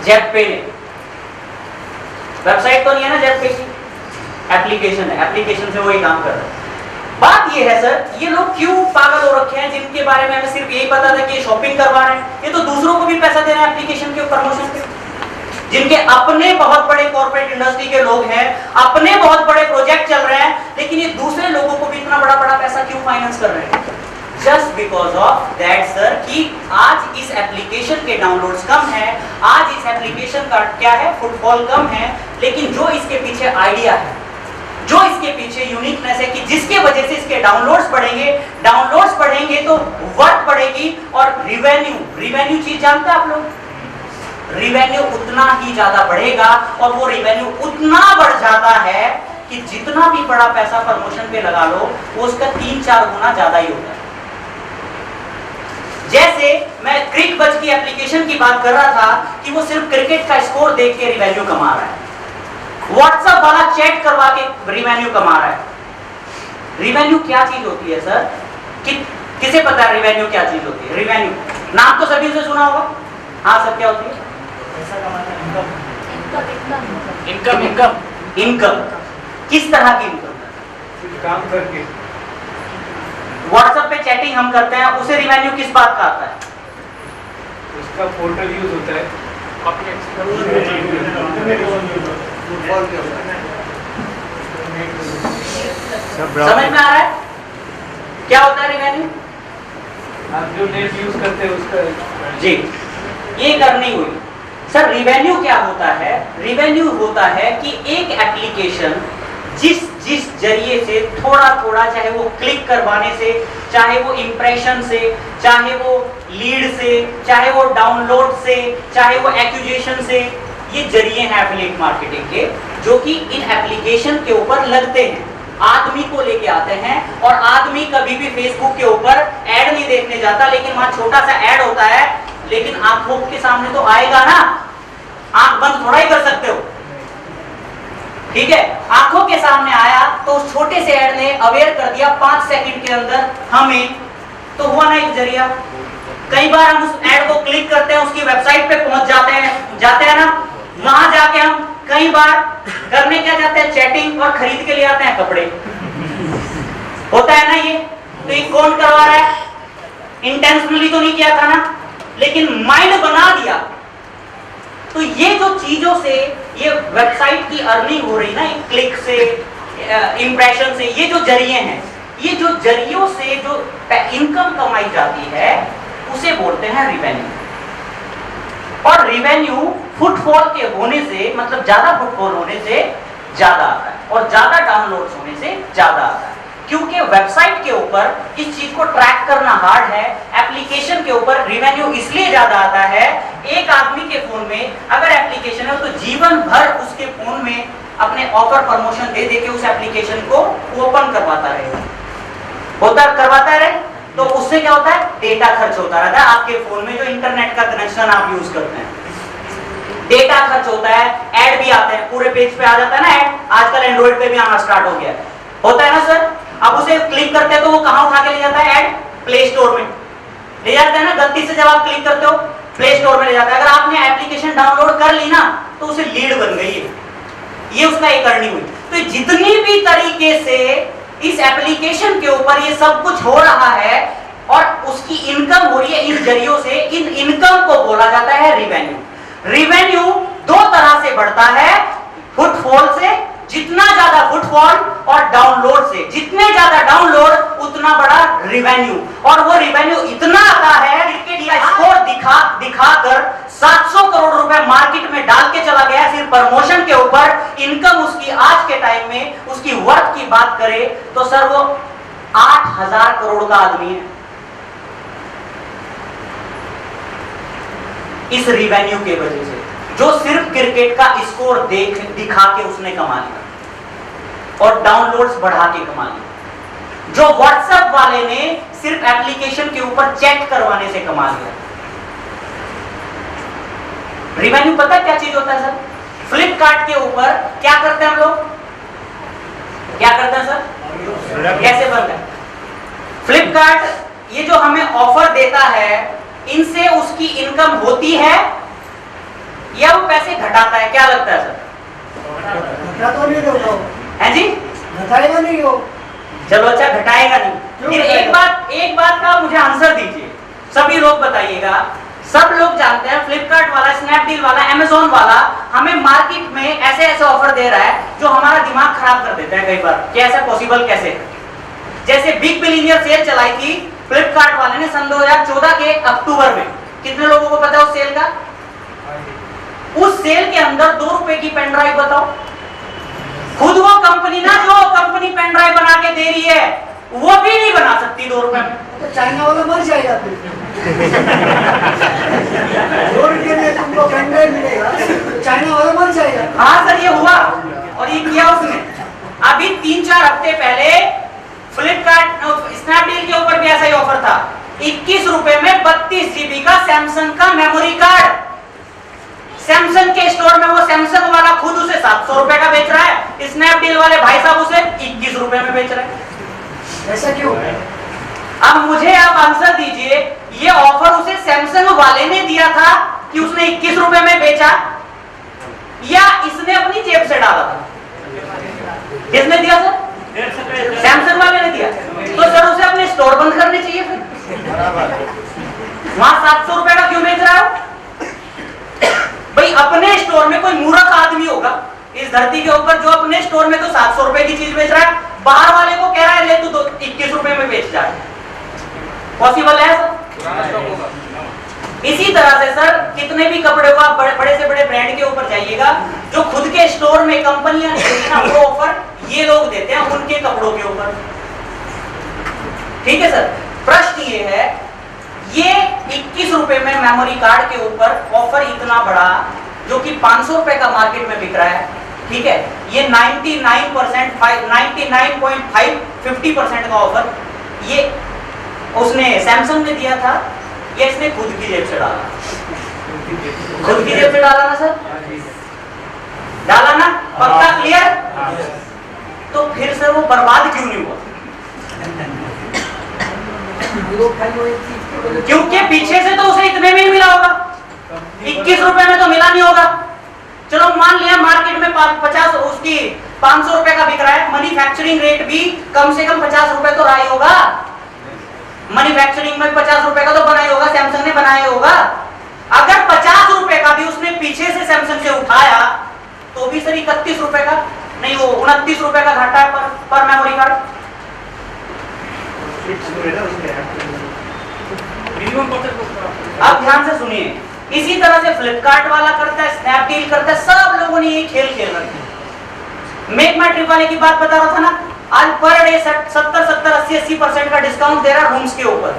जेपपे ने, वेबसाइट तो नहीं है ना जेपपे की, एप्लीकेशन है, एप्लीकेशन से वो ये काम कर रहा है। बात ये है सर, ये लोग क्यों पागल हो रखे हैं जिनके बारे में हमें सिर्फ यही पता था कि ये शॉपिंग करवा रहे हैं, ये तो दूसरों को भी पैसा दे रहे हैं एप्लीकेशन के प्रमोशन के, जिनके अपने बहुत बड़े कॉर्पोरेट इंडस्ट्री के लोग हैं, अपने बहुत बड़े प्रोजेक्ट चल रहे हैं, लेकिन ये दूसरे लोगों को भी इतना बड़ा बड़ा पैसा क्यों फाइनेंस कर रहे हैं? Just because of that sir कि आज इस एप्लीकेशन के डाउनलोड्स कम है, आज इस एप्लीकेशन का क्या है फुटफॉल कम है, लेकिन जो इसके पीछे आइडिया है, जो इसके पीछे यूनिकनेस है कि जिसके वजह से इसके डाउनलोड्स बढ़ेंगे तो वर्थ बढ़ेगी और रिवेन्यू चीज जानते हैं आप लोग, रिवेन्यू उतना ही ज्यादा बढ़ेगा और वो रिवेन्यू उतना बढ़ जाता है कि जितना भी बड़ा पैसा प्रमोशन पे लगा लो वो उसका 3-4 गुना ज्यादा ही होता है। जैसे मैं क्रिकबज की एप्लीकेशन की बात कर रहा था कि वो सिर्फ क्रिकेट का स्कोर देख के रिवेन्यू कमा रहा है, व्हाट्सएप वाला चैट करवा के रिवेन्यू कमा रहा है। रिवेन्यू क्या चीज होती है सर? किसे पता है रिवेन्यू क्या चीज होती है? रिवेन्यू नाम तो सभी से सुना होगा। हाँ सर, क्या होती है? इनकम। किस तरह की इनकम? काम करके। व्हाट्सएप पे चैटिंग हम करते हैं, उसे रिवेन्यू किस बात का आता है? उसका पोर्टल यूज होता है, समझ में आ रहा है क्या होता है रिवेन्यू? आप जो नेट यूज करते हैं उसका जी, ये करनी हुई सर। रिवेन्यू क्या होता है? रिवेन्यू होता है कि एक एप्लीकेशन जिस जरिए से थोड़ा थोड़ा, चाहे वो क्लिक करवाने से, चाहे वो इंप्रेशन से, चाहे वो लीड से, चाहे वो डाउनलोड से, चाहे वो एक्विजिशन से, ये जरिए हैं एफिलिएट मार्केटिंग के जो कि इन एप्लीकेशन के ऊपर लगते हैं, आदमी को लेके आते हैं। और आदमी कभी भी फेसबुक के ऊपर ऐड नहीं देखने जाता, लेकिन वहां छोटा सा ऐड होता है, लेकिन आंखों के सामने तो आएगा ना, आंख बंद थोड़ा ही कर सकते हो, ठीक है? आंखों के सामने आया तो उस छोटे से ऐड ने अवेयर कर दिया 5 सेकंड के अंदर हमें, तो हुआ ना एक जरिया। कई बार हम उस ऐड को क्लिक करते हैं, उसकी वेबसाइट पे पहुंच जाते हैं ना, वहां जाके हम कई बार करने क्या जाते हैं, चैटिंग, और खरीद के ले आते हैं कपड़े। होता है ना ये? तो ये कौन करवा रहा है? इंटेंशनली तो नहीं किया था ना, लेकिन माइंड बना दिया। तो ये जो चीजों से ये वेबसाइट की अर्निंग हो रही ना, क्लिक से, इंप्रेशन से, ये जो जरिए हैं, ये जो जरियों से जो इनकम कमाई जाती है उसे बोलते हैं रिवेन्यू। और रिवेन्यू फुटफॉल के होने से, मतलब ज्यादा फुटफॉल होने से ज्यादा आता है, और ज्यादा डाउनलोड्स होने से ज्यादा आता है, क्योंकि वेबसाइट के ऊपर इस चीज को ट्रैक करना हार्ड है। एप्लीकेशन के ऊपर रिवेन्यू इसलिए ज्यादा आता है, एक आदमी के फोन में अगर एप्लीकेशन है तो जीवन भर उसके फोन में अपने ऑफर प्रमोशन दे दे के उस एप्लीकेशन को ओपन करवाता रहे, तो उससे क्या होता है? डेटा खर्च होता रहता है। आपके फोन में जो इंटरनेट का कनेक्शन आप यूज करते हैं, डेटा खर्च होता है, ऐड भी आते हैं, पूरे पेज पे आ जाता है ना ऐड, आजकल एंड्रॉइड पे भी आना स्टार्ट हो गया है, होता है ना सर? अब उसे क्लिक करते हैं तो वो कहां उठा के ले जाता है? ऐड प्ले स्टोर में ले जाता है ना, गलती से जब आप क्लिक करते हो प्ले स्टोर में ले जाता है। अगर आपने एप्लीकेशन डाउनलोड कर ली ना तो उसे लीड बन गई है, ये उसका एक अर्निंग हुई। तो जितनी भी तरीके से इस एप्लीकेशन के ऊपर ये सब कुछ हो रहा है और उसकी इनकम हो रही है इन जरियों से, इन इनकम को बोला जाता है रिवेन्यू। रिवेन्यू 2 तरह से बढ़ता है, फुटफॉल से, जितना ज्यादा फुटफॉल, और डाउनलोड से, जितने ज्यादा डाउनलोड उतना बड़ा रिवेन्यू। और वो रिवेन्यू इतना आता है, क्रिकेट का स्कोर दिखाकर 700 करोड़ रुपए मार्केट में डाल के चला गया सिर्फ प्रमोशन के ऊपर। इनकम उसकी आज के टाइम में, उसकी वर्थ की बात करें तो सर वो 8000 करोड़ का आदमी है इस रिवेन्यू के वजह से, जो सिर्फ क्रिकेट का स्कोर दिखा के उसने कमा लिया और डाउनलोड्स बढ़ा के कमा लिया, जो व्हाट्सएप वाले ने सिर्फ एप्लीकेशन के ऊपर चैट करवाने से कमा लिया। रिवेन्यू पता है क्या चीज होता है सर? फ्लिपकार्ट के ऊपर क्या करते हैं हम लोग? क्या करते हैं सर? कैसे बनता है फ्लिपकार्ट? ये जो हमें ऑफर देता है, इनसे उसकी इनकम होती है या वो पैसे घटाता है? क्या लगता है सर? घटा तो नहीं होगा वो। है जी? घटाएगा नहीं वो। चलो अच्छा, घटाएगा नहीं। क्यों फिर घटाएगा? एक बात का मुझे आंसर दीजिए, सभी लोग बताइएगा। सब लोग जानते हैं फ्लिपकार्ट वाला, स्नैपडील वाला, अमेज़न वाला हमें मार्केट में ऐसे ऐसे ऑफर दे रहा है जो हमारा दिमाग खराब कर देता है कई बार कि ऐसा पॉसिबल कैसे है। जैसे बिग बिलियनियर सेल चलाई थी फ्लिपकार्ट वाले ने सन 2014 के अक्टूबर में। कितने लोगों को पता है उस सेल का? उस सेल के अंदर 2 रुपए की पेन ड्राइव, बताओ। खुद वो कंपनी ना, जो कंपनी पेन ड्राइव बना के दे रही है, वो भी नहीं बना सकती 2 रुपए में। तो चाइना वाला मर जाएगा फिर। 2 रुपये में तुमको पेन ड्राइव मिलेगा, तो चाइना वाला मर जाएगा। हाँ सर, ये हुआ और ये किया उसने। अभी 3-4 हफ्ते पहले फ्लिपकार्ट स्नैपडील के ऊपर भी ऐसा ही ऑफर था। 21 रुपए में 32 GB का सैमसंग का मेमोरी कार्ड। सैमसंग के स्टोर में वो सैमसंग वाला खुद उसे 700 रुपए का बेच रहा है, स्नैपडील वाले भाई साहब उसे 21 रुपए में बेच रहे हैं। ऐसा क्यों? अब मुझे आप आंसर दीजिए, ये ऑफर उसे सैमसंग वाले ने दिया था कि उसने 21 रुपए में बेचा, या इसने अपनी जेब से डाला था? किसने दिया सर? सैमसंग वाले ने दिया। तो सर उसे अपने स्टोर बंद करने चाहिए फिर। वहां 700 रुपए का क्यों बेच रहा है? भाई अपने स्टोर में कोई मूर्ख आदमी होगा इस धरती के ऊपर जो अपने स्टोर में तो 700 रुपए की चीज बेच रहा है, बाहर वाले को कह रहा है ले तू 21 रुपए में बेच जा। पॉसिबल है सर? इसी तरह से सर कितने भी कपड़े को आप बड़े से बड़े ब्रांड के ऊपर जाइएगा, जो खुद के स्टोर में कंपनियां नहीं देती ना, वो ऑफर ये लोग देते हैं उनके कपड़ों के ऊपर। ठीक है सर, प्रश्न ये है, ये 21 रुपए में मेमोरी कार्ड के ऊपर ऑफर इतना बड़ा जो कि 500 रुपए का मार्केट में बिक रहा है, ठीक है, ये 99%, 99.5, 50% का ऑफर ये उसने सैमसंग ने दिया था, या इसने खुद की जेब से डाला? खुद की जेब से डाला ना सर? डाला ना? पक्का क्लियर? तो फिर सर वो बर्बाद क्यों नहीं हुआ? क्योंकि पीछे से तो उसे इतने में ही मिला होगा, 21 रुपए में तो मिला नहीं होगा। चलो मान लिया मार्केट में 50 उसकी 500 रुपए का बिक रहा है, मैन्युफैक्चरिंग रेट भी कम से कम 50 रुपए तो रहा ही होगा। मैन्युफैक्चरिंग में 50 रुपए का तो बना ही होगा, सैमसंग ने बनाया होगा। अगर 50 रुपए का भी उसने पीछे से सैमसंग से उठाया तो भी सर 31 रुपए का नहीं, वो 29 रुपए का घाटा है पर मेमोरी कार्ड। अब ध्यान से सुनिए, इसी तरह से फ्लिपकार्ट वाला करता है, स्नैपडील करता है, सब लोगों ने ये खेल खेल रखे हैं। मेक माई ट्रिप वाले की बात बता रहा था ना, आज पर डे 70-80% का डिस्काउंट दे रहा रूम्स के ऊपर,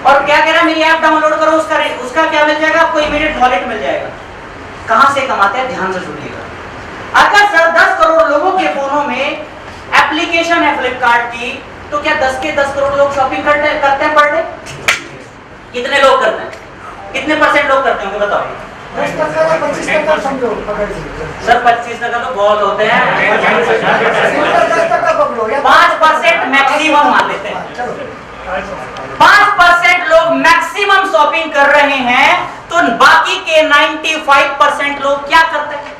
और क्या कह रहा है मेरी ऐप डाउनलोड करो, उसका क्या मिल जाएगा आपको? इमीडिएट वॉलेट मिल जाएगा। कहां से कमाते हैं? ध्यान से सुनिएगा। अगर सर 10 करोड़ लोगों के फोनों में एप्लीकेशन है फ्लिपकार्ट की, तो क्या 10 के 10 करोड़ लोग शॉपिंग करते हैं पर डे? कितने लोग करते हैं? कितने परसेंट लोग करते होंगे बताओ? 10% या 25% समझो पकड़ लीजिए। सर 25% तो बहुत होते हैं। 10% पकड़ो या 5% मैक्सिमम मान लेते हैं। 5% लोग मैक्सिमम शॉपिंग कर रहे हैं, तो बाकी के 95% लोग क्या करते हैं?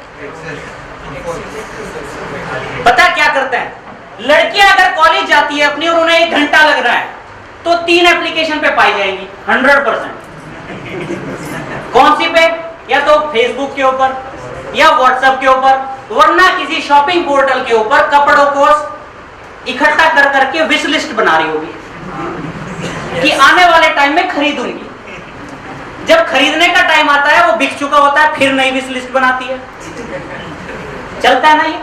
पता क्या करते हैं? लड़कियां अगर कॉलेज जाती है अपनी और उन्हें 1 घंटा लग रहा है, तो 3 एप्लीकेशन पे पाई जाएंगी 100%। कौन सी पे? या तो फेसबुक के ऊपर या व्हाट्सएप के ऊपर, वरना किसी शॉपिंग पोर्टल के ऊपर कपड़ों को इकट्ठा कर करके विश लिस्ट बना रही होगी कि आने वाले टाइम में खरीदूंगी। जब खरीदने का टाइम आता है वो बिक चुका होता है, फिर नई विश लिस्ट बनाती है। चलता है ना ये?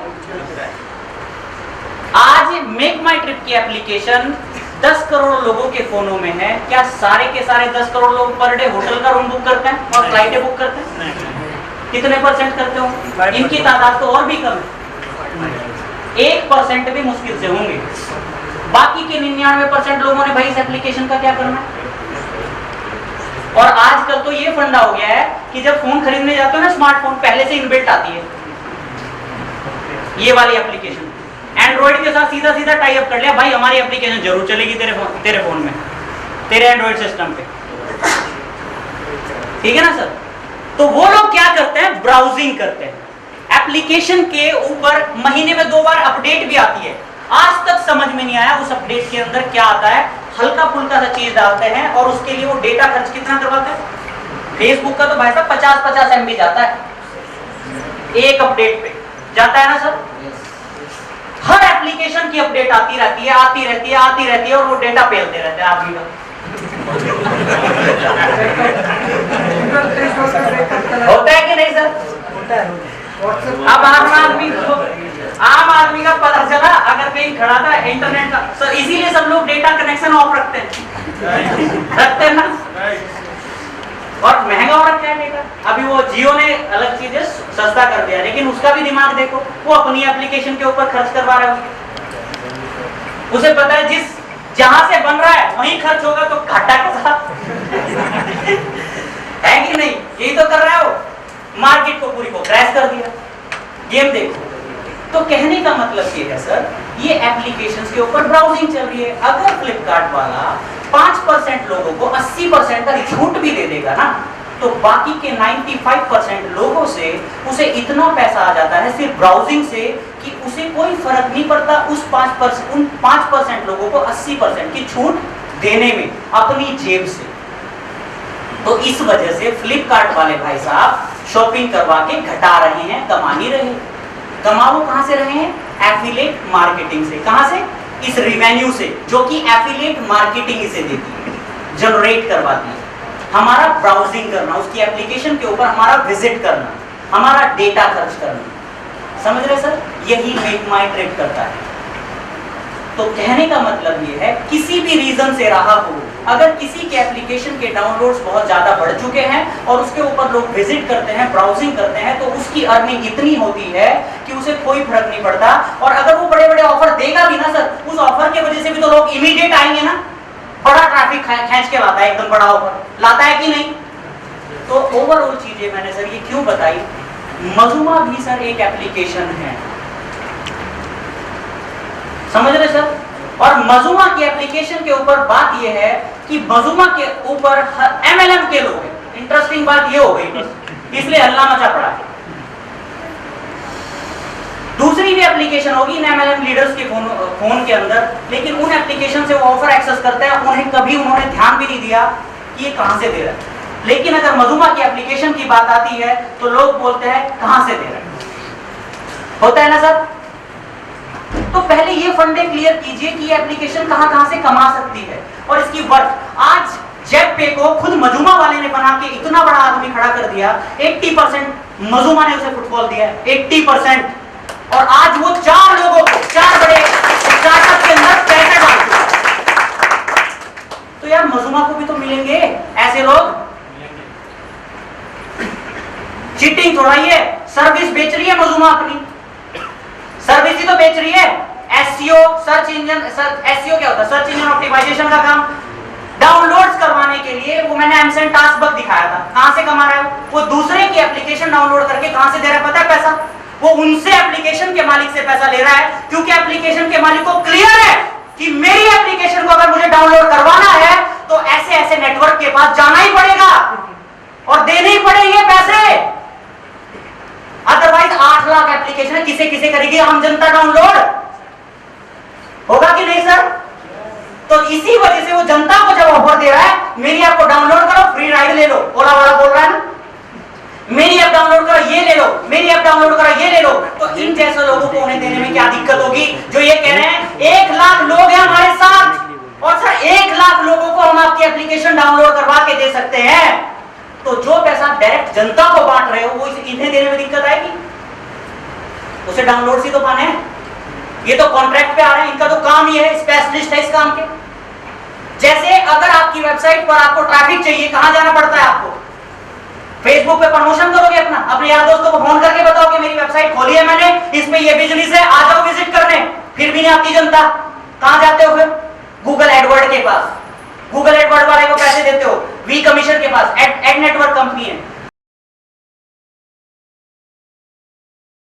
आज मेक माई ट्रिप की एप्लीकेशन 10 करोड़ लोगों के फोनों में है। क्या सारे के सारे 10 करोड़ लोग पर डे होटल का रूम बुक करते हैं और फ्लाइटें बुक करते हैं? कितने परसेंट करते हो? इनकी तादाद तो और भी कम है, 1% भी मुश्किल से होंगे। बाकी के 99% लोगों ने भाई इस एप्लीकेशन का क्या करना है? और आजकल तो ये फंडा हो गया है कि जब फोन खरीदने जाते हो ना, स्मार्टफोन पहले से इनबिल्ट आती है ये वाली एप्लीकेशन। एंड्रॉइड के साथ सीधा सीधा टाई अप कर लिया, भाई हमारी एप्लीकेशन जरूर चलेगी तेरे फोन में, तेरे एंड्रॉइड सिस्टम पे। ठीक है ना सर? तो वो लोग क्या करते हैं, ब्राउजिंग करते हैं एप्लीकेशन के ऊपर। महीने में 2 बार अपडेट भी आती है, आज तक समझ में नहीं आया उस अपडेट के अंदर क्या आता है। हल्का फुल्का सा चीज डालते हैं और उसके लिए वो डेटा खर्च कितना करवाते हैं। फेसबुक का तो भाई साहब 50-50 MB जाता है एक अपडेट पे, जाता है ना सर। हर एप्लीकेशन की अपडेट आती रहती है और वो डेटा पेलते रहते हैं आदमी का। होता है कि नहीं सर? होता है। अब आम आदमी का पता चला अगर कहीं खड़ा था इंटरनेट का, सर इसीलिए सब लोग डेटा कनेक्शन ऑफ रखते हैं ना। और महंगा हो रखा है डेटा। अभी वो जियो ने अलग चीजें सस्ता कर दिया, लेकिन उसका भी दिमाग देखो, वो अपनी एप्लीकेशन के ऊपर खर्च करवा रहा है। उसे पता है जिस जहां से बन रहा है वहीं खर्च होगा, तो घाटा कैसा है कि नहीं? यही तो कर रहा है वो, मार्केट को पूरी को क्रैश कर दिया। गेम देखो। तो कहने का मतलब ये है सर, ये एप्लीकेशंस के ऊपर ब्राउजिंग चल रही है। अगर फ्लिपकार्ट वाला 5% लोगों को 80% का छूट भी दे देगा ना, तो बाकी के 95% लोगों से उसे इतना पैसा आ जाता है सिर्फ ब्राउजिंग से कि उसे कोई फर्क नहीं पड़ता उन 5% लोगों को 80% की छूट देने में अपनी जेब से। तो इस वजह से फ्लिपकार्ट वाले भाई साहब शॉपिंग करवा के घटा रहे हैं, कमा नहीं रहे। कमा वो कहां से रहे हैं? एफिलिएट मार्केटिंग से। कहां से? इस रिवेन्यू से जो कि एफिलिएट मार्केटिंग इसे देती है, जनरेट करवाती है। हमारा ब्राउजिंग करना, उसकी एप्लीकेशन के ऊपर हमारा विजिट करना, हमारा डेटा खर्च करना, समझ रहे सर? यही मेक माई ट्रिप करता है। तो कहने का मतलब ये है, किसी भी रीजन से रहा हो, अगर किसी के एप्लीकेशन के डाउनलोड्स बहुत ज्यादा बढ़ चुके हैं और उसके ऊपर लोग विजिट करते हैं, ब्राउजिंग करते हैं, तो उसकी अर्निंग इतनी होती है कि उसे कोई फर्क नहीं पड़ता। और अगर वो बड़े बड़े ऑफर देगा भी ना सर, उस ऑफर की वजह से भी तो लोग इमीडिएट आएंगे ना। बड़ा ट्रैफिक खींच के लाता है, एकदम बड़ा ऑफर लाता है कि नहीं? तो ओवरऑल चीजें मैंने सर ये क्यों बताई, मजुमा भी सर एक एप्लीकेशन है, समझ रहे सर? और मजुमा की एप्लीकेशन के ऊपर बात यह है कि मजुमा के ऊपर MLM के लोग हैं। इंटरेस्टिंग बात यह हो गई, इसलिए हल्ला मचा पड़ा है। दूसरी भी एप्लीकेशन होगी इन MLM लीडर्स के फोन के अंदर, लेकिन उन एप्लीकेशन से वो ऑफर एक्सेस करते हैं, उन्हें कभी उन्होंने ध्यान भी नहीं दिया कि ये कहां से दे रहा है। लेकिन अगर मजुमा की एप्लीकेशन की बात आती है तो लोग बोलते हैं कहां से दे रहा है। होता है ना सर? तो पहले ये फंडे क्लियर कीजिए कि ये एप्लीकेशन कहां से कमा सकती है और इसकी वर्थ। आज जेब पे को खुद मजुमा वाले ने बना के इतना बड़ा आदमी खड़ा कर दिया, 80% मजुमा ने उसे फुटबॉल दिया, 80%। और आज वो 4 लोगों को 4 बड़े स्टार्टअप के अंदर पैसा डाल दिया। तो यार मजुमा को भी तो मिलेंगे ऐसे लोग। चीटिंग थोड़ा ही है, सर्विस बेच रही है मजुमा अपनी, सर्विस ही तो बेच रही है। एसईओ सर्च इंजन, एसईओ क्या होता है? सर्च इंजन ऑप्टिमाइजेशन का काम। डाउनलोड्स करवाने के लिए वो मैंने एमसन टास्कबग दिखाया था, कहां से कमा रहा है वो? दूसरे की एप्लीकेशन डाउनलोड करके कहां से दे रहा है पता है पैसा? वो उनसे एप्लीकेशन के मालिक से पैसा ले रहा है, क्योंकि एप्लीकेशन के मालिक को क्लियर है कि मेरी एप्लीकेशन को अगर मुझे डाउनलोड करवाना है तो ऐसे ऐसे नेटवर्क के पास जाना ही पड़ेगा और देने ही पड़ेंगे पैसे। अदरवाइज 8 लाख एप्लीकेशन किसे किसे करेगी आम जनता डाउनलोड? होगा कि नहीं सर? तो इसी वजह से वो जनता को जब ऑफर दे रहा है, मेरी ऐप को डाउनलोड करो, फ्री राइड ले लो, ओला वाला बोल रहा है ना, मेरी ऐप डाउनलोड करो ये ले लो, मेरी ऐप डाउनलोड करो ये ले लो। तो इन जैसे लोगों को उन्हें देने में क्या दिक्कत होगी जो ये कह रहे हैं 1 लाख लोग हैं हमारे साथ, और सर 1 लाख लोगों को हम आपकी एप्लीकेशन डाउनलोड करवा के दे सकते हैं। तो जो पैसा डायरेक्ट जनता को बांट रहे हो वो इन्हें देने में दिक्कत आएगी? उसे डाउनलोड ही तो पाने हैं, ये तो कॉन्ट्रैक्ट पे आ रहे हैं, इनका तो काम ही है, स्पेशलिस्ट है इस काम के। जैसे अगर आपकी वेबसाइट पर आपको ट्रैफिक चाहिए, कहां जाना पड़ता है आपको? फेसबुक पे प्रमोशन करोगे अपना, अपने यार दोस्तों को फोन करके बताओ कि मेरी वेबसाइट खोली है मैंने, इसमें ये बिजनेस है, आ जाओ विजिट करने। फिर भी नहीं आती जनता, कहां जाते हो फिर? गूगल एडवर्ड के पास, गूगल एडवर्ड वाले को पैसे देते हो, वी कमीशन के पास, एड नेटवर्क कंपनी है,